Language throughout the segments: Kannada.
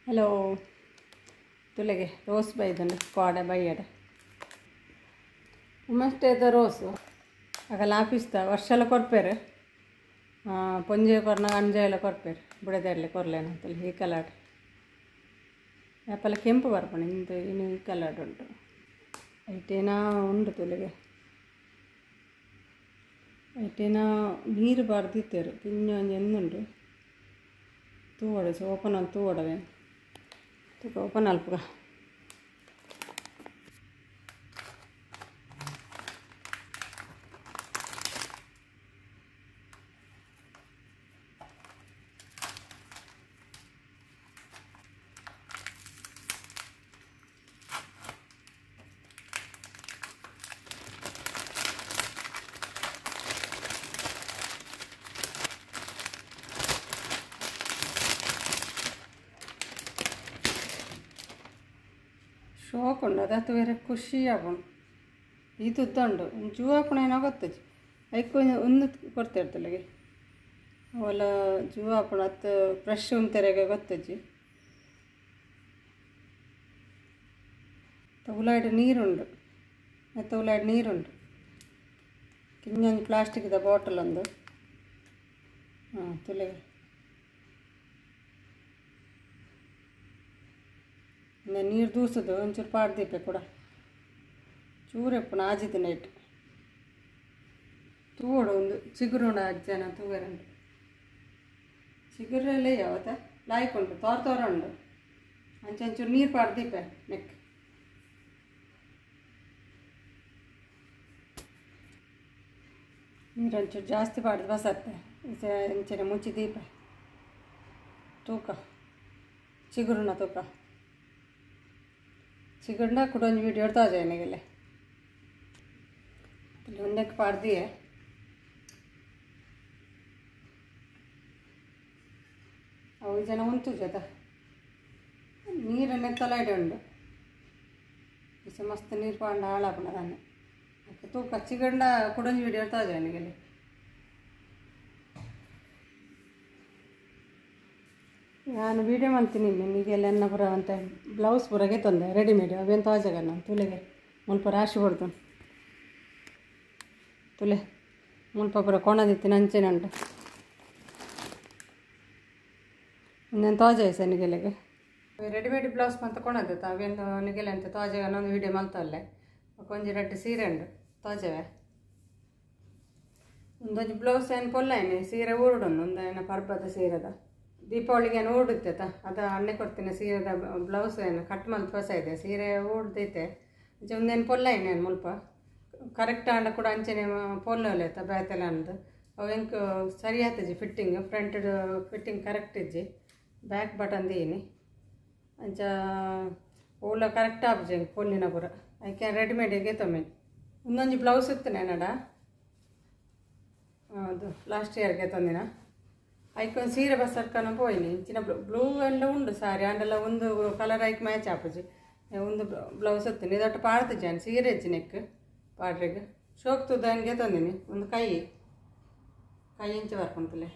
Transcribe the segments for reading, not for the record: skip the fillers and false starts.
ಹಲೋ ತುಲೆಗೆ ರೋಸ್ ಬೈದನು ಕೋಡೆ ಬೈಯಡ ಉಮ್ಮಷ್ಟೇದ ರೋಸು ಆಗಲ್ಲ ಆಫೀಸ್ದ ವರ್ಷಲ ಕೊರ್ಪೇರು ಪೊಂಜೆ ಕೊರ್ನ ಅಂಜ ಎಲ್ಲ ಕೊರ್ಪೇರು ಬುಡದೆಡ್ಲೆ ಕೊರ್ಲೇನು ಅಂತಲ್ಲಿ ಈ ಕಲರ್ ಯಾಪಲ್ಲ ಕೆಂಪು ಬರ್ಪಣ ಇಂದು ಇನ್ನು ಈ ಕಲರ್ ಉಂಟು ಐಟೇನ ಉಂಡು ತುಲೆಗೆ ಐಟೇನ ನೀರು ಬರ್ದಿತ್ತೇರು ಪಿಂಜ ಎಂದುಂಡು ತೂವಡು ಓಪನ್ ಅಲ್ಲಿ ತೂವಡವೇ ಓಪನ್ ಅಲ್ಪಗ ಶೋಕ್ ಉಂಡು ಅದತ್ತು ಬೇರೆ ಖುಷಿ ಆಪುಂಡು ಇದು ಉಂಡು ಜೂ ಆಪುಣ ಏನೋ ಗೊತ್ತಜ್ಜಿ ಐಕ್ ಒಂದು ಕೊಡ್ತಿರ್ತಲ್ಲಿಗೆ ಅವಲ್ಲ ಜೂ ಆಪುಣ ಹತ್ತು ಫ್ರೆಶ್ ಉಂತೆರೆಗೆ ಗೊತ್ತಜ್ಜಿ ಉಲಾಯ್ಡು ನೀರುಂಡು ಮತ್ತು ಉಲಾಯ್ಡು ನೀರುಂಡು ಕಿಂಜೊಂದು ಪ್ಲಾಸ್ಟಿಕ್ದ ಬಾಟಲ್ ಒಂದು ತುಲೆಗೆ ನೀರು ದೂಸೋದು ಒಂಚೂರು ಪಾಡ್ದೀಪೆ ಕೂಡ ಚೂರೆಪ್ಪು ಆಜಿದ ನೈಟ್ ತೂವಡು ಒಂದು ಚಿಗುರುಂಡು ಅಜ್ಜನ ತೂವೆರಂಡು ಚಿಗುರಲ್ಲೇ ಯಾವತ್ತ ಲಾಯ್ಕೊಂಡು ತೋರ ಉಂಡು ಒಂಚೂರು ನೀರು ಪಾಡ್ದೀಪೆ ನೆಕ್ ನೀರು ಒಂಚೂರು ಜಾಸ್ತಿ ಪಾಡ್ದು ಬಸತ್ತೆ ಇಂಚನೆ ಮುಚ್ಚಿ ದೀಪ ತೂಕ ಚಿಗುರುನ ತೂಕ ಚಿಗುರ್ನ ಕೂಡ ಒಂದು ವೀಡಿಯೋ ತಾಜಾ ಏನಾಗೆಲ್ಲ ಒಂದಕ್ಕೆ ಪಾಡ್ದಿಯೇ ಅವು ಜನ ಉಂಟು ಜೊತೆ ನೀರನ್ನೇ ತಲಾಯ್ಡೆ ಉಂಡು ಇಸ ಮಸ್ತ್ ನೀರು ಪಾಂಡ ಹಾಳಾಪಣ ನಾನು ತೂಕ ಚಿಗಂಡ ಕುಡೊಂದು ವೀಡಿಯೋ ತಾಜಾ ಏನಾಗೆಲ್ಲ ನಾನು ವೀಡಿಯೋ ಮಾಡ್ತೀನಿ ನಿಮಗೆಲ್ಲ ಎನ್ನ ಪುರ ಅಂತ ಬ್ಲೌಸ್ ಪುರಗೆ ತಂದೆ ರೆಡಿಮೇಡ್ ಅವೇನು ತಾಜಾಗ ನಾನು ತುಲೆಗೆ ಮುಲ್ಪ ರಾಶಿ ಕೊಡ್ತು ತುಲೆ ಮುಲ್ಪ ಪುರ ಕೊಣದಿತ್ತು ಅಂಚೆನುಂಟು ಇನ್ನೇನು ತಾಜಾ ಸರ್ ನಿಗೆಲೆಗೆ ರೆಡಿಮೇಡ್ ಬ್ಲೌಸ್ ಅಂತ ಕೊಣದಿತ್ತು ಅವೇನು ನಿಗೆಲೆ ಅಂತ ತಾಜಾಗ ಅನ್ನೊಂದು ವೀಡಿಯೋ ಮಲ್ತಲ್ಲೇ ಕೊಂಚ ರೆಡ್ ಸೀರೆ ಉಂಡು ತಾಜಾವೆ ಒಂದೊಂದು ಬ್ಲೌಸ್ ಏನು ಪೊಲ್ಲ ಏನು ಸೀರೆ ಊರುಡೊಂದು ಒಂದು ಏನೋ ಪರ್ಬದ ಸೀರೆದ ದೀಪಾವಳಿಗೆ ಏನು ಊಡುತ್ತೈತ ಅದು ಅಣ್ಣೆ ಕೊಡ್ತೀನಿ ಸೀರೆದ ಬ್ಲೌಸ್ ಏನು ಕಟ್ ಮಲ್ತು ಹೊಸ ಇದೆ ಸೀರೆ ಊಡ್ದೈತೆ ಒಂದೇನು ಪೊಲ್ಲ ಏನು ಮುಲ್ಪ ಕರೆಕ್ಟ್ ಆಂಡ ಕೂಡ ಅಂಚೆನೆ ಪೊಲ್ಲ ಆಯ್ತಾ ಬ್ಯಾತೆಲ್ಲ ಅಂದು ಅವು ಹೆಂಗೆ ಸರಿ ಆಯ್ತಜ್ಜಿ ಫಿಟ್ಟಿಂಗ್ ಫ್ರಂಟ್ ಫಿಟ್ಟಿಂಗ್ ಕರೆಕ್ಟ್ ಇಜ್ಜಿ ಬ್ಯಾಕ್ ಬಟನ್ ದೀನಿ ಅಂಚ ಓಲ ಕರೆಕ್ಟ್ ಆಪ್ಜಿ ಪೊಲ್ಲಿನ ಪುರ ಅದಕ್ಕೆ ರೆಡಿಮೇಡಿಗೆ ತೊಮ್ಮೆ ಇನ್ನೊಂದು ಬ್ಲೌಸ್ ಇತ್ತು ನಡ ಅದು ಲಾಸ್ಟ್ ಇಯರ್ಗೆ ತಂದಿನ ಐಕೊಂದು ಸೀರೆ ಬಸ್ಸರ್ಕನ ಪೋಯಿನಿ ಇಂಚಿನ ಬ್ಲೂ ಎಲ್ಲ ಉಂಡು ಸಾರಿ ಅಂಡೆಲ್ಲ ಒಂದು ಕಲರ್ ಐಕ್ ಮ್ಯಾಚ್ ಆಪುಜಿ ಒಂದು ಬ್ಲೌಸ್ ಇತ್ತು ಇದೊಟ್ಟು ಪಾಡ್ತಿಜ್ಜಿ ನಾನು ಸೀರೆ ಇಜ್ಜಿ ನೆಕ್ ಪಾಡ್ರಿಗೆ ಶೋಕ್ ತುದನ್ಗೆ ತಂದಿನಿ ಒಂದು ಕೈ ಇಂಚು ಬರ್ಕೊಂತಲೆ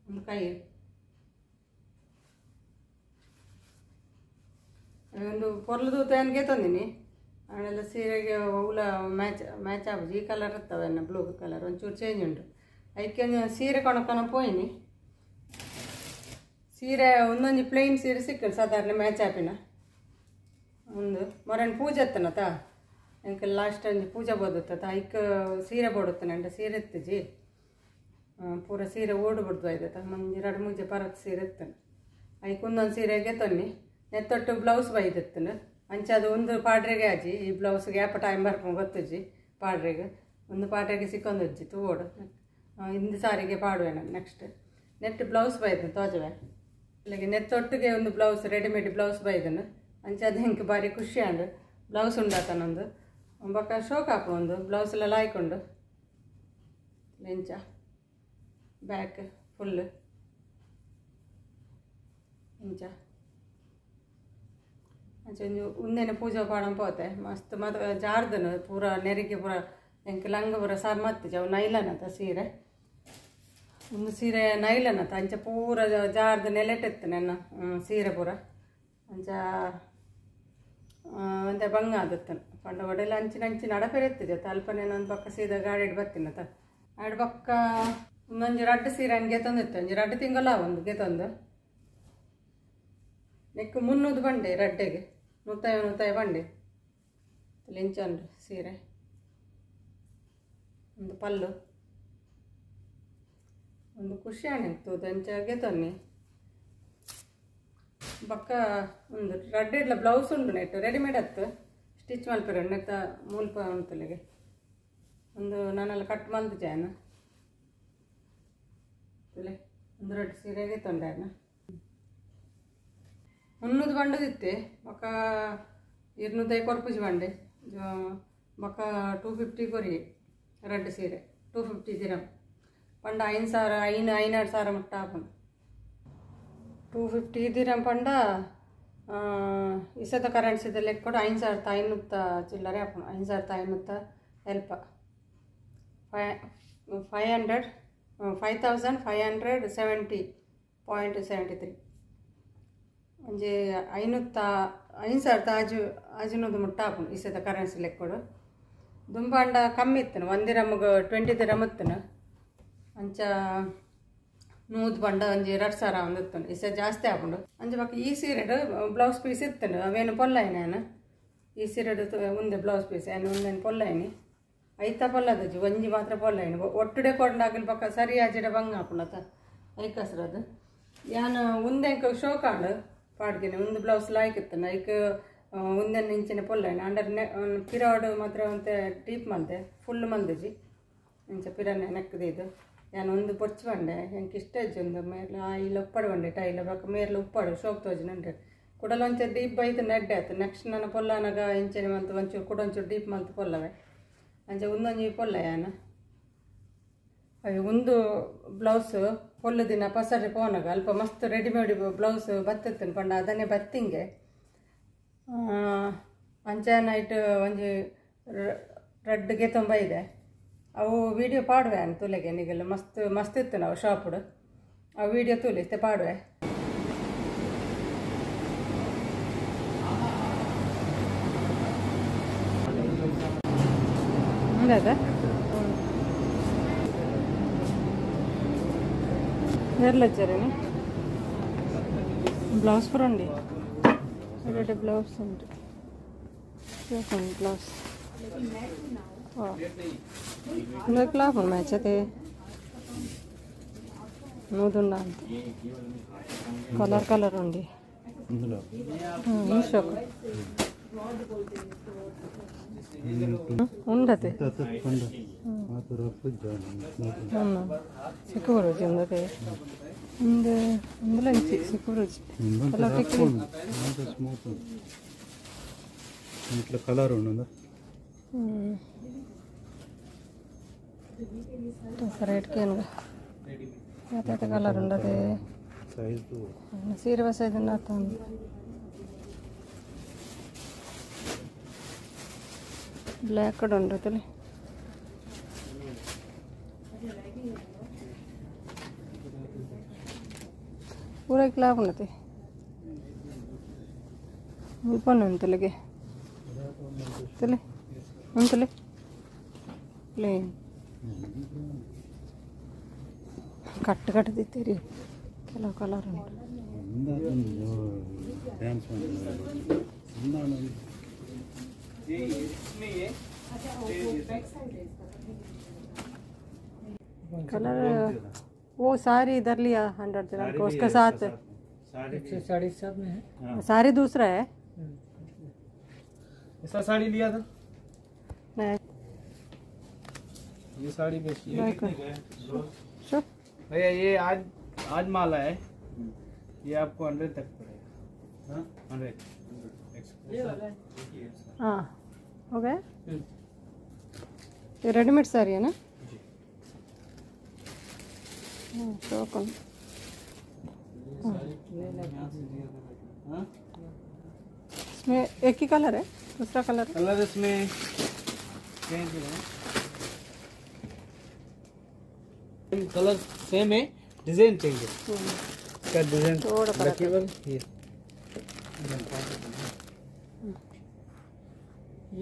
ಒಂದು ಕೈ ಒಂದು ಪೊರ್ಲದು ತನ್ಗೆ ತಂದಿನಿ ಆಮೇಲೆ ಸೀರೆಗೆ ಹುಳ ಮ್ಯಾಚ್ ಆಗುದು ಈ ಕಲರ್ ಇರ್ತವೆ ಬ್ಲೂ ಕಲರ್ ಒಂಚೂರು ಚೇಂಜ್ ಉಂಟು ಅದಕ್ಕೆ ಸೀರೆ ಕೊಣಕನ ಪೋಯಿನಿ ಸೀರೆ ಒಂದೊಂದು ಪ್ಲೇನ್ ಸೀರೆ ಸಿಕ್ಕಳು ಸಾಧಾರಣ ಮ್ಯಾಚ್ ಆಪಿನ ಒಂದು ಮೊರನ್ ಪೂಜೆ ಇತ್ತನತ ಎಂಕ ಲಾಸ್ಟ್ ಒಂದು ಪೂಜೆ ಬೋದತ್ತ ಐಕ್ ಸೀರೆ ಬೋಡುತ್ತಾನೆ ಸೀರೆ ಇತ್ತಜಿ ಪೂರ ಸೀರೆ ಓಡ್ಬಿಡ್ದು ಆಯ್ತತ ಮುಂಜೆ 2-3 ಪರತ್ ಸೀರೆ ಇತ್ತಾನೆ ಐಕ್ ಒಂದೊಂದು ಸೀರೆಗೆ ತೊನ್ನಿ ನೆತ್ತೊಟ್ಟು ಬ್ಲೌಸ್ ಬೈದಿತ್ತನು ಅಂಚೆ ಅದು ಒಂದು ಪಾಡ್ರೆಗೆ ಆಜಿ ಈ ಬ್ಲೌಸ್ಗೆ ಯಾಪ ಟೈಮ್ ಬರ್ಕೊಂಡು ಗೊತ್ತಜ್ಜಿ ಪಾಡ್ರೆಗೆ ಒಂದು ಪಾಡ್ರೆಗೆ ಸಿಕ್ಕೊಂದಜ್ಜಿ ತೂವೋಡು ಹಿಂದೆ ಸಾರಿಗೆ ಪಾಡುವೆ ನಾನು ನೆಟ್ ಬ್ಲೌಸ್ ಬೈದನು ತೋಜವೆ ಇಲ್ಲಿಗೆ ನೆತ್ತೊಟ್ಟಿಗೆ ಒಂದು ಬ್ಲೌಸ್ ರೆಡಿಮೇಡ್ ಬ್ಲೌಸ್ ಬೈದನು ಅಂಚೆ ಅದು ಹೆಂಗೆ ಭಾರಿ ಖುಷಿ ಅಂಡು ಬ್ಲೌಸ್ ಉಂಡಾತನೊಂದು ಬೊಕ್ಕ ಶೋಕ್ ಹಾಕು ಒಂದು ಬ್ಲೌಸ್ ಎಲ್ಲ ಲಾಯ್ಕೊಂಡು ಲೆಂಚ ಬ್ಯಾಕ್ ಫುಲ್ ಇಂಚ ಅಂಚೆ ಉಂದೆನ ಪೂಜೆ ಪಾಡಂ ಪೋತೆ ಮಸ್ತ್ ಮತ್ ಜಾರ್ದನು ಪೂರ ನೆರಿಗೆ ಪೂರ ಎಂಕ್ ಲಂಗ ಪೂರ ಸಾರ್ ಮತ್ತಿಜ ಅವು ನೈಲನ್ ಅಂತ ಸೀರೆ ಒಂದು ಸೀರೆ ನೈಲನತ್ತ ಅಂಚ ಪೂರ ಜಾರ್ದು ನೆಲೆಟಿತ್ತು ನನ್ನ ಸೀರೆ ಪೂರ ಅಂಚ ಒಂದೇ ಬಂಗ ಆದತ್ತನು ಪಂಡ ಒಡೆಲ್ಲ ಅಂಚಿನ ಅಡಪೆರೆ ಎತ್ತಿದೆ ಅಲ್ಪನೇನು ಒಂದು ಪಕ್ಕ ಸೀದಾ ಗಾಡಿ ಇಟ್ಟು ಬರ್ತೀನತ್ತ ಎರಡು ಪಕ್ಕ ಒಂದೊಂದು ರಡ್ಡು ಸೀರೆ ಹಂಗೆ ಗೆತ್ತೊಂದಿತ್ತು ಒಂಜಿ ರಡ್ಡು ತಿಂಗಳ ಒಂದು ಗೆತ್ತೊಂದು ನೆಕ್ಕು 300 ಬಂಡೆ ರಡ್ಡೆಗೆ 150 ಬಂಡೆ ಲಿಂಚಂಡು ಸೀರೆ ಒಂದು ಪಲ್ಲು ಒಂದು ಖುಷಿ ಆಣಿತ್ತು ಅಂಚ ಗೆತ್ತೊನ್ನಿ ಬಕ್ಕ ಒಂದು ರಡ್ಡಿಡ್ಲ ಬ್ಲೌಸ್ ಉಂಟು ನೆಟ್ಟು ರೆಡಿಮೇಡ್ ಹತ್ತು ಸ್ಟಿಚ್ ಮಲ್ಪೆರ ನೆತ್ತ ಮೂಲ್ಪ ಉಂಟುಲಿಗೆ ಒಂದು ನಾನೆಲ್ಲ ಕಟ್ ಮಲ್ತು ಜಾಯನ ಒಂದು ರಡ್ಡು ಸೀರೆಗೆ ತೊಂಡೆನ 300 ಬಂಡದಿತ್ತೆ ಬಕ್ಕ 200 ಕೊರ್ಪುಜಿ ಬಂಡೆ ಬಕ್ಕ 250 ಕೊರಿ ರಡ್ಡು ಸೀರೆ 250 ದಿರಂ ಪಂಡ 5,000 ಮುಟ್ಟ ಆಪನು 250 ದಿರಂ ಪಂಡ ಇಸದ ಕರೆನ್ಸಿದ ಲೆಕ್ಕ ಕೊಡು 5,500 ಚಿಲ್ಲರೆ ಆಪನು 5,500 ಹೆಲ್ಪ 5,570.73 ಒಂಜಿ 5,000 ಆಜಿನೋದು ಮುಟ್ಟ ಆಪುನು ಇಸದ ಕರೆನ್ಸಿ ಲೆಕ್ಕ ಕೊಡು ದುಂಬಾಂಡ ಕಮ್ಮಿ ಇತ್ತನು 1 ದಿರಮ್ಗೆ 20 ದಿರಮ್ ಇತ್ತನು ಅಂಚ 100 ಬಂಡ ಒಂಜಿ 2,000 ಒಂದು ಇತ್ತನು ಇಸ ಜಾಸ್ತಿ ಆಪುಂಡು ಅಂಚೆ ಬಕ್ಕ ಈ ಸೀರೆಡು ಬ್ಲೌಸ್ ಪೀಸ್ ಇತ್ತನು ಅವೇನು ಪೊಲ್ಲಾಯಿನಿ ನಾನು ಈ ಸೀರೆಡು ಮುಂದೆ ಬ್ಲೌಸ್ ಪೀಸ್ ಏನು ಒಂದೇನು ಪೊಲ್ಲಾಯಿನಿ ಐತ ಪೊಲ್ಲದಜ್ಜಿ ಒಂಜಿ ಮಾತ್ರ ಪೊಲ್ಲಾಯಿನಿ ಒಟ್ಟುಡೆ ಕೊಂಡಾಗಲಿ ಪಕ್ಕ ಸರಿ ಆಜಿಡ ಬಂಗ ಆಪುಣತ ಐಕಸ್ರದು ಯಾನು ಉಂದೆಂಕ ಶೋ ಕಾಡು ಪಾಡ್ಗಿನಿ ಒಂದು ಬ್ಲೌಸ್ ಲಾಯ್ಕಿತ್ತನ ಐಕ್ ಒಂದೆನ್ ಇಂಚಿನ ಪೊಲ್ಲಾಯಿನಿ ಅಂಡರ್ ಪಿರಾಡು ಮಾತ್ರ ಒಂತೆ ಡೀಪ್ ಮಲ್ದೆ ಫುಲ್ ಮಲ್ದಜಿ ಇಂಚ ಪಿರನೆ ನೆಕ್ಕದು ಇದು ಯಾನು ಒಂದು ಪೊಚ್ಚು ಬಂಡೆ ಎಂಕ್ ಇಷ್ಟ ಇಜ್ಜಿ ಒಂದು ಮೇಲ ಆಯಿಲ್ ಉಪ್ಪಡು ಬಂಡೆ ಟೈಲ ಬಕ್ಕ ಮೇರ್ಲ ಉಪ್ಪಡು ಶೋಕ್ ತೋಜಿ ನಂಡೆ ಕುಡಲ ಒಂಚೂರು ಡೀಪ್ ಬೈತು ನೆಡ್ಡೆ ಆಯ್ತು ನೆಕ್ಸ್ಟ್ ನನ್ನ ಪೊಲ್ಲನಾಗ ಇಂಚನೆ ಮಲ್ತು ಒಂಚೂರು ಒಂಚೂರು ಡೀಪ್ ಮಲ್ತು ಪೊಲ್ಲವೆ ಅಂಚೆ ಒಂದೊಂಜಿ ಪೊಲ್ಲ ಯಾನ ಅవి ಒಂದು ಬ್ಲೌಸ್ ಪೊಲ್ಲು ದಿನ ಪಸರಿ ಪೋನಾಗ ಅಲ್ಪ ಮಸ್ತ್ ರೆಡಿಮೇಡ್ ಬ್ಲೌಸ್ ಬತ್ತಿತ್ತು ಪಂಡ ಅದನ್ನೇ ಬತ್ತಿಂಗೆ ಅಂಚೆ ನೈಟ್ ಒಂಜಿ ರಡ್ಗೆ ತುಂಬ ಇದೆ ಅವು ವೀಡಿಯೋ ಪಾಡುವೆ ಅನ್ ತುಲೆಗೆ ನಿಗೆಲ್ಲ ಮಸ್ತ್ ಇತ್ತು ನಾವು ಶಾಪುಡು ಆ ವೀಡಿಯೋ ತುಲಿತೆ ಪಾಡುವೆ ಅದ ఎర్లొచ్చారని బ్లౌజ్ కూడా ఉంది రెడ్ బ్లౌజ్ ఉంది చూడండి బ్లౌజ్ ఇంకా క్లాప్ మ్యాచ్ అయితే నూదుండ అంతే కలర్ ఉంది షోక్ ఉండదు సిక్కు రోజు ఉండదు ఇందులో సిక్కు రోజు ఇట్లా కలర్ ఉండదా రేట్కి అయితే కలర్ ఉండదు సీరవ సైజు నాతుంది బ్లాక్ కూడా ఉండదు पूरा क्लाप उन्नति उल्पन उंतलिगे तले उंतले प्लेन कट कट दित्तेरी ಕೆಲವು ಕಲರ್ ಉಂಟು कलर वो सारी इधर लिया 100 दिरहम को उसके साथ 167 में है सारी दूसरा है ऐसा साड़ी लिया था नहीं ये साड़ी बेची है शो भैया ये आज माला है ये आपको 100 तक पड़ेगा 100 हाँ हो गया ये रेडीमेड साड़ी है ना शौकन इसमें एक ही कलर है दूसरा कलर इसमें चेंज है कलर सेम है, डिजाइन चाहिए। इसका डिजाइन थोड़ा फर्क है। केवल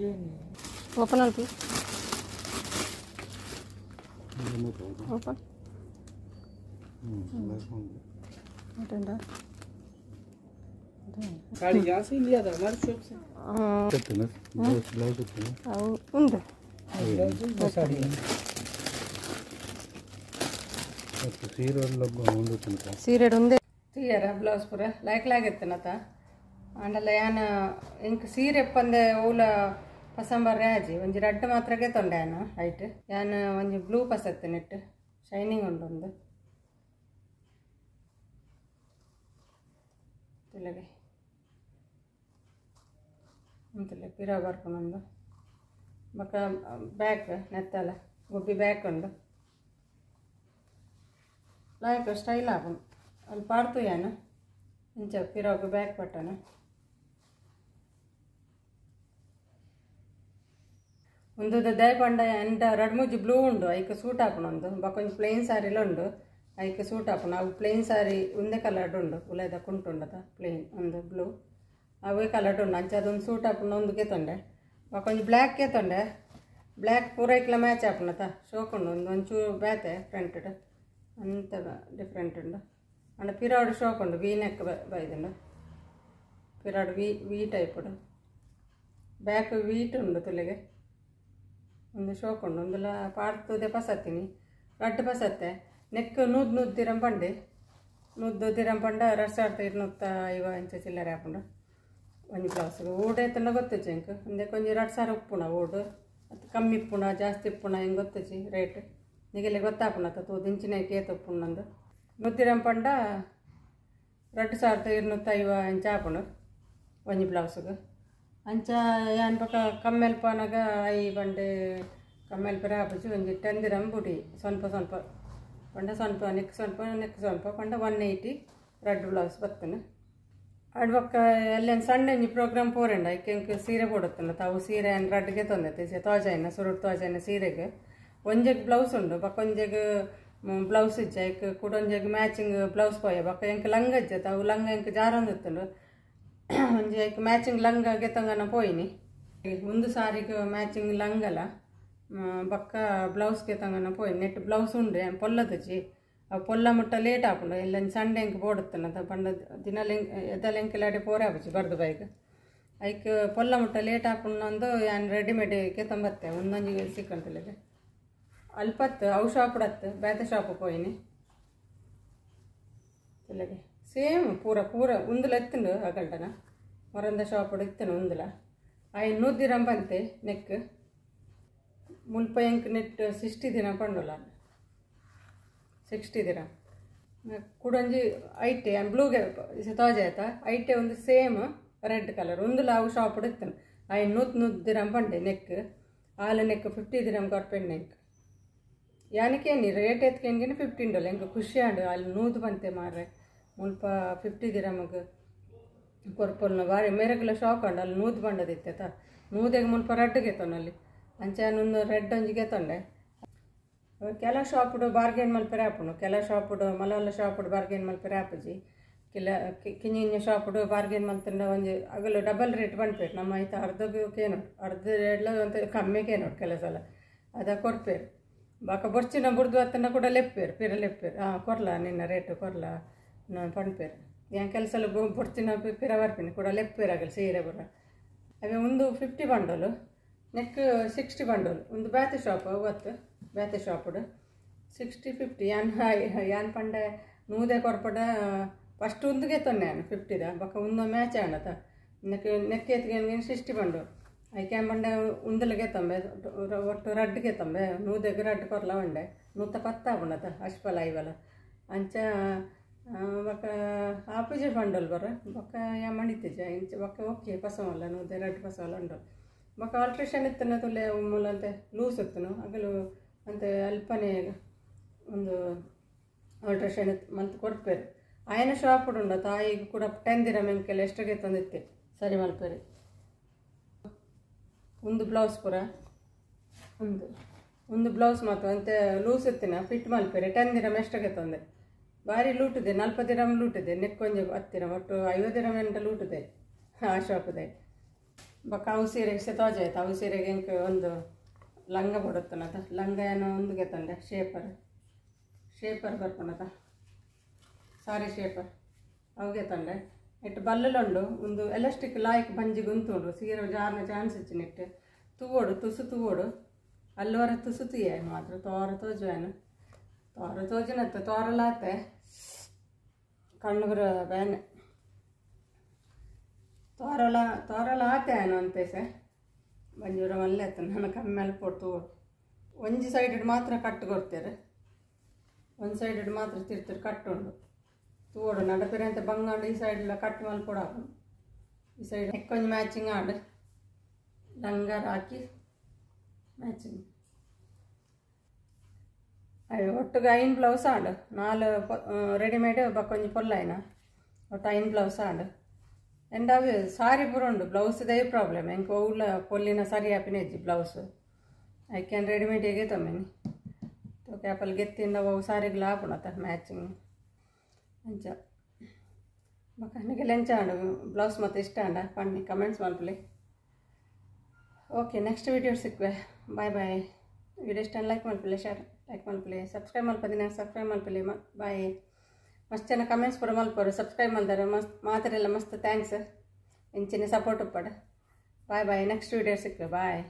ये ओपन अल्पी ओपन गाड़ी यहाँ से ही लिया था हमारे शॉप से। ఉంది साड़ी ಸೀರೆಡ್ ಒಂದೇ ಸೀರೆ ಬ್ಲೌಸ್ ಪೂರ ಲೈಕ್ ಲಾಗಿರ್ತನತ ಅಂಡಲ್ಲ ಯಾನ ಇಂಕ್ ಸೀರೆ ಪಂದೆ ಓಲ ಪಸಂಬರ್ ರಾಜಿ ಒಂಜಿ ರಡ್ಡು ಮಾತ್ರಗೆ ತೊಂಡೆ ಯಾನ ಹೈಟ್ ಯಾನ ಒಂಜಿ ಬ್ಲೂ ಪಸತ್ತೆ ನೆಟ್ ಶೈನಿಂಗ್ ಉಂಡು ಒಂದು ತಿಳಗೆ ಅಂತಿಲ್ಲ ಪಿರ ಬರ್ಕೊಂಡೊಂದು ಬೊಕ್ಕ ಬ್ಯಾಕ್ ನೆತ್ತಲ ಗುಬ್ಬಿ ಬ್ಯಾಕ್ ಉಂಡು लाइक स्टाइल आगुन ಅಲ್ಲಿ ಪಾಡ್ತು ಯಾನ ಇಂಚ ಪಿರಾಗ ಬ್ಯಾಕ್ ಪಟ್ಟನ ಒಂದು ದಯ ಪಂಡ ಎಂಟ ಎರಡು ಮೂಜಿ ಬ್ಲೂ ಉಂಡು ಐಕೆ ಸೂಟ್ ಹಾಕೋಣ ಒಂದು ಬಕೊಂಜಿ ಪ್ಲೇನ್ ಸ್ಯಾರಿಲ ಉಂಡು ಐಕೆ ಸೂಟ್ ಹಾಕೋಣ ಅವು ಪ್ಲೇನ್ ಸ್ಯಾರಿ ಒಂದೇ ಕಲರ್ಡ್ ಉಂಡು ಉಲೇದ ಕುಂಟುಂಡದ ಪ್ಲೇನ್ ಒಂದು ಬ್ಲೂ ಅವೇ ಕಲರ್ಡ್ ಉಂಡು ಅಂಚೆ ಅದೊಂದು ಸೂಟ್ ಹಾಕೊಂಡು ಒಂದುಗೆ ತೊಂಡೆ ಬಕೊಂಜಿ ಬ್ಲ್ಯಾಕ್ಗೆ ತೊಂಡೆ ಬ್ಲ್ಯಾಕ್ ಪೂರ ಇಕ್ಲ ಮ್ಯಾಚ್ ಹಾಕೋಣತ ಶೋಕೊಂಡು ಒಂಚೂರು ಬ್ಯಾತೆ ಫ್ರಂಟೆಡ್ అంత డిఫరెంట్ ఉండు అంటే పిరాడు షోక్ ఉండు వీ నెక్ బయదండు పిరాడు వీ టైప్ బ్యాక్ వీట్ ఉండు ತುಲೆಗೆ ಒಂದು ಶೋಕ್ ಉಂಡು ಒಂದುಲ ಪಾಡ್ತದೆ ಪಸತ್ತೀನಿ ರಡ್ಡು ಪಸತ್ತೆ ನೆಕ್ ನೂದ್ದಿರಂ ಪಂಡೆ ನೂದ್ದಿರಂ ಪಂಡ 2225 ಇಂಚ ಚಿಲ್ಲರೆ ಹಾಕೊಂಡು ಒಂಜಿ ಬ್ಲೌಸ್ಗೆ ಊಟ ಎತ್ತಂಡ ಗೊತ್ತಚ್ಚಿ ಇಂಕ ಒಂದೇ ಕೊಂಚ 2,000 ಉಪ್ಪುಣ ಊಡು ಅದು ಕಮ್ಮಿ ಇಪ್ಪುಣ ಜಾಸ್ತಿ ಇಪ್ಪುಣ ಹಿಂಗೆ ಗೊತ್ತಚ್ಚಿ ರೇಟ್ ನಿಗೆಲ್ಲ ಗೊತ್ತಾಪುಣತ ತೂ ದಿಂಚಿನ ಕೇತಪ್ಪುಣ ನಂದು ನೂದ್ದಿರಂ ಪಂಡ 2,225 ಇಂಚ ಹಾಪುಣ ಒಂಜಿ ಬ್ಲೌಸ್ಗೆ ಅಂಚ ಯಾನ್ ಪಕ್ಕ ಕಮ್ಮೆಲ್ ಪಾನಾಗ ಐ ಬಂಡೆ ಕಮ್ಮೆಲ್ ಪರ ಹಾಪುಜಿ ಒಂಜಿ 10 ದಿರಂ ಬುಡಿ ಸ್ವಲ್ಪ ಪಂಡ ಸ್ವಲ್ಪ ನೆಕ್ ಸ್ವಲ್ಪ ಪಂಡ 180 రెడ్ బ్లౌజ్ ಬರ್ತೇನೆ ಅಡ್ ಪಕ್ಕ ಎಲ್ಲ ಸಣ್ಣ ಒಂಜಿ ಪ್ರೋಗ್ರಾಮ್ ಪೋರೆಂಡ ಐಕೆ ಸೀರೆ ಪೋಡುತ್ತಲ್ಲ ತಾವು ಸೀರೆ ರಡ್ಗೆ ತೊಂದೈತೆ ತೋಜಾಯಿನ ಸುರುಡು ತೋಜಾಯಿನ ಸೀರೆಗೆ ಒಂಜೆಗ್ ಬ್ಲೌಸ್ ಉಂಡು ಬಕ್ಕ ಒಂಜೆಗ್ ಬ್ಲೌಸ್ ಇಜ್ಜ ಐಕ್ ಕೂಡ ಒಂಜೆಗ್ ಮ್ಯಾಚಿಂಗ್ ಬ್ಲೌಸ್ ಪೋಯ ಬಕ್ಕ ಎಂಕ್ ಲಂಗ ಇಜ್ಜತ ಅವು ಲಂಗ ಎಂಕ್ ಜಾರೊಂದಿತ್ತುಂಡು ಒಂಜಿ ಐಕ್ ಮ್ಯಾಚಿಂಗ್ ಲಂಗ ಗೆತ್ತಂಗನ ಪೋಯಿನಿ ಒಂದು ಸಾರಿಗೆ ಮ್ಯಾಚಿಂಗ್ ಲಂಗಲ ಬಕ್ಕ ಬ್ಲೌಸ್ ಗೆತ್ತಂಗನ ಪೋಯಿ ನೆಟ್ ಬ್ಲೌಸ್ ಉಂಡು ಪೊಲ್ಲದಜ್ಜಿ ಅವು ಪೊಲ್ಲ ಮುಟ್ಟ ಲೇಟ್ ಹಾಕೊಂಡು ಎಲ್ಲ ಸಂಡೆ ಎಂಕ್ ಬೋಡುತ್ತಲ್ಲ ಪಂಡ ದಿನ ಎದಲೆಂಕೆಲಾಡಿ ಪೋರೆ ಆಪುಜಿ ಬರ್ದು ಬೈಕ್ ಐಕ್ ಪೊಲ್ಲ ಮುಟ್ಟ ಲೇಟ್ ಹಾಕೊಂಡು ಯಾನ್ ರೆಡಿಮೇಡ್ ಕೆತ್ತಂಬತ್ತೆ ಒಂದೊಂಜಿ ಸಿಕ್ಕಂತಲ್ಲಿಗೆ ಅಲ್ಪತ್ತು ಅವು ಶಾಪ್ಡತ್ತು ಬೇತೆ ಶಾಪ್ ಪೋಯಿನಿ ಇಲ್ಲಗೆ ಸೇಮ್ ಪೂರ ಉಂದುಲ ಎತ್ತುಂಡು ಅಗಲ್ಟನ ಮೊರಂದ ಶಾಪ್ ಇತ್ತನು ಉಂದುಲ ಐ 100 ದಿರಂ ಬಂತೆ ನೆಕ್ ಮುಲ್ಪ ಎಂಕ್ ನೆಟ್ 60 ದಿರಂ ಪಂಡುಲ 60 ದಿರಂ ಕೂಡೊಂಜಿ ಐಟೆ ಬ್ಲೂಗೆ ತೋಜಾಯ್ತ ಐಟೆ ಒಂದು ಸೇಮ್ ರೆಡ್ ಕಲರ್ ಉಂದುಲ ಅವು ಶಾಪ್ ಇತ್ತನು ಐ 100 ದಿರಂ ಪಂಡೆ ನೆಕ್ ಆಲ ನೆಕ್ 50 ದಿರಂ ಕೊರ್ಪೆಂಡ್ ನೆಕ್ ಯಾನಕ್ಕೆ ನೀ ರೇಟ್ ಎತ್ಕೊಂಡ್ಗೆ $15 ಎಂಗೆ ಖುಷಿ ಆಂಡು ಅಲ್ಲಿ ನೂದು ಬಂತೆ ಮಾರ್ರೆ ಮುಲ್ಪ 50 ದಿರಮಗೆ ಕೊರ್ಪೊಲ್ನ ಬಾರಿ ಮೇರೆಗ್ಲ ಶಾಕ್ ಆಂಡು ಅಲ್ಲಿ ನೂದು ಬಂಡದಿತ್ತ ನೂದೆಗೆ ಮುಲ್ಪ ರೆಡ್ಗೆ ತೊಂದಲ್ಲಿ ಅಂಚಾನೊಂದು ರೆಡ್ ಒಂಜಿಗೆ ತೊಂಡೆ ಕೆಲ ಶಾಪ್ಡು ಬಾರ್ಗೇನ್ ಮಲ್ಪೆರೆ ಹಾಪುಣು ಕೆಲ ಶಾಪ್ಡು ಮಲವಲ್ಲ ಶಾಪ್ಡು ಬಾರ್ಗೇನ್ ಮಲ್ಪೆರೆ ಹಾಪುಜಿ ಕಿಂಜಿಂಜ ಶಾಪ್ಡು ಬಾರ್ಗೇನ್ ಮಲ್ತಂಡ ಒಂಜಿ ಅಗಲು ಡಬಲ್ ರೇಟ್ ಬಂದ್ಪೇರು ನಮ್ಮ ಆಯ್ತು ಅರ್ಧ ರೇಟ್ಲ ಅಂತ ಕಮ್ಮಿಗೆ ನೋಡು ಕೆಲಸ ಸಲ ಅದ ಕೊರ್ಪೇರು ಬಾಕ ಬೊರ್ಚಿನ ಬುರ್ದು ಅತ್ತನ ಕೂಡ ಲೆಪ್ಪೇರು ಲೆಪ್ಪೇರು ಕೊರ್ಲ ನಿನ್ನ ರೇಟು ಕೊರ್ಲ ನಾನು ಪಣ್ಪೇರು ಏನು ಕೆಲಸ ಬೊರ್ಚಿನ ಪಿರ ಬರ್ಪೇನೆ ಕೂಡ ಲೆಪ್ಪೇರು ಆಗಲ್ಲ ಸೀರೆ ಬರ ಅವೇ ಒಂದು 50 ಬಂಡಲು ನೆಕ್ 60 ಬಂಡಲು ಒಂದು ಬ್ಯಾತೆ ಶಾಪ್ ಅವತ್ತು ಬ್ಯಾತೆ ಶಾಪುಡು 60-50 ಯಾನ್ ಪಂಡ ನೂದೆ ಕೊರ್ಪಡ ಫಸ್ಟ್ ಒಂದುಗೆ ತೊನ್ನೆ ನಾನು 50ದ ಬಕ್ಕ ಒಂದು ಮ್ಯಾಚ್ ಆಣತ ನೆಕ್ ಎತ್ಗೆ 60 ಬಂಡು ಐಕೆ ಬಂಡೆ ಉಂದಲಿಗೆ ತಂಬೆ ಒಟ್ಟು ರಡ್ಗೆ ತಂಬೆ ನೂದೆಗೆ ರಡ್ ಕೊರ್ಲ ಉಂಡೆ 110 ಆಗುಂಡತ ಅಶ್ಪಲ ಇವಲ ಅಂಚ ಬೊಕ್ಕ ಆಪುಜೆ ಬಂಡಲ್ ಬರ ಬೊಕ್ಕ ಯಾ ಮಣಿತಿಜ ಇಂಚ ಬೊಕ್ಕ ಓಕೆ ಪಸವಲ್ಲ ನೂದೆ ರಡ್ ಪಸವಲ್ಲ ಉಂಡು ಬೊಕ್ಕ ಆಲ್ಟ್ರೇಷನ್ ಇತ್ತನ ತುಲೆ ಮೂಲಂತೆ ಲೂಸ್ ಇತ್ತನು ಆಗಲು ಅಂತೆ ಅಲ್ಪನೆ ಒಂದು ಆಲ್ಟ್ರೇಷನ್ ಮಂತ್ ಕೊಡ್ಪೇರು ಆಯನ ಶಾಪ್ ಉಂಡ ತಾಯಿಗೆ ಕೂಡ 10 ದಿನ ಮೆಂಕೆಲ್ಲ ಎಷ್ಟಿಗೆ ತಂದಿತ್ತೆ ಸರಿ ಮಲ್ಪೇರಿ ಒಂದು ಬ್ಲೌಸ್ ಪೂರ ಒಂದು ಒಂದು ಬ್ಲೌಸ್ ಮತ್ತು ಅಂತೆ ಲೂಸ್ ಇತ್ತಿನ ಫಿಟ್ ಮಲ್ಪೆರೆ 10 ದಿನ ಎಷ್ಟಾಗೆ ತಂದೆ ಭಾರಿ ಲೂಟಿದೆ 40 ದಿನ ಲೂಟಿದೆ ನೆಕ್ಕೊಂಜೆ ಹತ್ತಿರ ಒಟ್ಟು 50 ದಿನ ಎಂಟ ಲೂಟಿದೆ ಆ ಶಾಪ್ದೆ ಬಕ್ಕ ಅವು ಸೀರೆಗೆ ಸಹ ತೋಜೆ ಆಯ್ತು ಅವು ಸೀರೆಗೆ ಇಂಕ ಒಂದು ಲಂಗ ಬಡುತ್ತನತ ಲಂಗ ಏನೋ ಒಂದುಗೆ ತಂದೆ ಶೇಪರ್ ಬರ್ಪನತ ಸಾರಿ ಶೇಪರ್ ಅವಗೆ ತಂದೆ ಇಟ್ಟು ಬಲ್ಲಲುಂಡು ಒಂದು ಎಲಾಸ್ಟಿಕ್ ಲಾಯ್ಕ್ ಬಂಜಿಗೆ ಉಂತುಂಡು ಸೀರೆ ಜಾರ್ನ ಚಾನ್ಸ್ ಇಚ್ಚಿನಿಟ್ಟು ತುವೋಡು ತುಸು ತುವೋಡು ಅಲ್ಲವರ ತುಸು ತುಯ್ಯ ಮಾತ್ರ ತೋರ ತೋಜುವೇನು ತೋರ ತೋಜನತ್ತ ತೋರಲಾತೆ ಕಣ್ಣುಗುರ ಬೇನೆ ತೋರಲಾತೆ ಏನು ಅಂತೇಸೆ ಬಂಜೂರ ಮಲ್ಲೆ ಆಯ್ತು ನಾನು ಕಮ್ಮಿ ಮೇಲೆ ಕೊಡ್ತು ಒಂಜಿ ಸೈಡೆಡ್ ಮಾತ್ರ ಕಟ್ಟು ಕೊಡ್ತೇರೆ ಒಂದು ಸೈಡೆಡ್ ಮಾತ್ರ ತಿರ್ತಿರು ಕಟ್ಟುಂಡು ತೂಡು ನಡಪೆರೆ ಅಂತ ಬಂಗಾಂಡು ಈ ಸೈಡೆಲ್ಲ ಕಟ್ಟು ಮೇಲೆ ಕೊಡಾಕು ಈ ಸೈಡ್ ಎಕ್ಕೊಂದು ಮ್ಯಾಚಿಂಗ್ ಆಡು ಲಂಗಾರ ಹಾಕಿ ಮ್ಯಾಚಿಂಗ್ ಅಯ್ಯೋ ಒಟ್ಟಿಗೆ 5 ಬ್ಲೌಸ್ ಆಡು 4 ರೆಡಿಮೇಡ್ ಬಕ್ಕೊಂಜಿ ಪೊಲ್ಲಾಯಿನ ಒಟ್ಟು 5 ಬ್ಲೌಸ್ ಆಡು ಎಂಡಾವಿ ಸಾರಿ ಪೂರ ಉಂಡು ಬ್ಲೌಸ್ದೇ ಪ್ರಾಬ್ಲಮ್ ಎಂಕ ಊಲ ಪೊಲ್ಲಿನ ಸರಿ ಆಪಿನ ಇಜ್ಜಿ ಬ್ಲೌಸ್ ಐಕ್ಯಾನ್ ರೆಡಿಮೇಡಿಗೆ ತಮ್ಮೇನಿ तो कैपल ಗೆತ್ತಿಂದ ಅವು ಸಾರಿಗಳು ಆಪುಣತ ಮ್ಯಾಚಿಂಗ್ ಅಂಚ ಬಕ್ಕ ನಿಗೆ ಲೆಂಚ ಆಂಡು ಬ್ಲೌಸ್ ಮತ್ತೆ ಇಷ್ಟ ಆಂಡ ಪಣ್ಣಿ ಕಮೆಂಟ್ಸ್ ಮಲ್ಪಲಿ ಓಕೆ ನೆಕ್ಸ್ಟ್ ವಿಡಿಯೋ ಸಿಕ್ಕುವೆ ಬಾಯ್ ಬಾಯ್ ವಿಡಿಯೋ ಇಷ್ಟ ಲೈಕ್ ಮಲ್ಪಲಿ ಶೇರ್ ಲೈಕ್ ಮಲ್ಪಲಿ ಸಬ್ಸ್ಕ್ರೈಬ್ ಮಲ್ಪದಿನ ಸಬ್ಸ್ಕ್ರೈಬ್ ಮಲ್ಪಲಿ ಬಾಯ್ ಮಸ್ತ್ ಜನ ಕಮೆಂಟ್ಸ್ ಪೂರ ಮಲ್ಪರು ಸಬ್ಸ್ಕ್ರೈಬ್ ಮಲ್ದಾರೆ ಮಸ್ತ್ ಮಾತಾರೆಲ್ಲ ಮಸ್ತ್ ಥ್ಯಾಂಕ್ಸ್ ಇಂಚಿನ ಸಪೋರ್ಟ್ ಉಪ್ಪಡ ಬಾಯ್ ಬಾಯ್ ನೆಕ್ಸ್ಟ್ ವಿಡಿಯೋ ಸಿಕ್ಕುವೆ ಬಾಯ್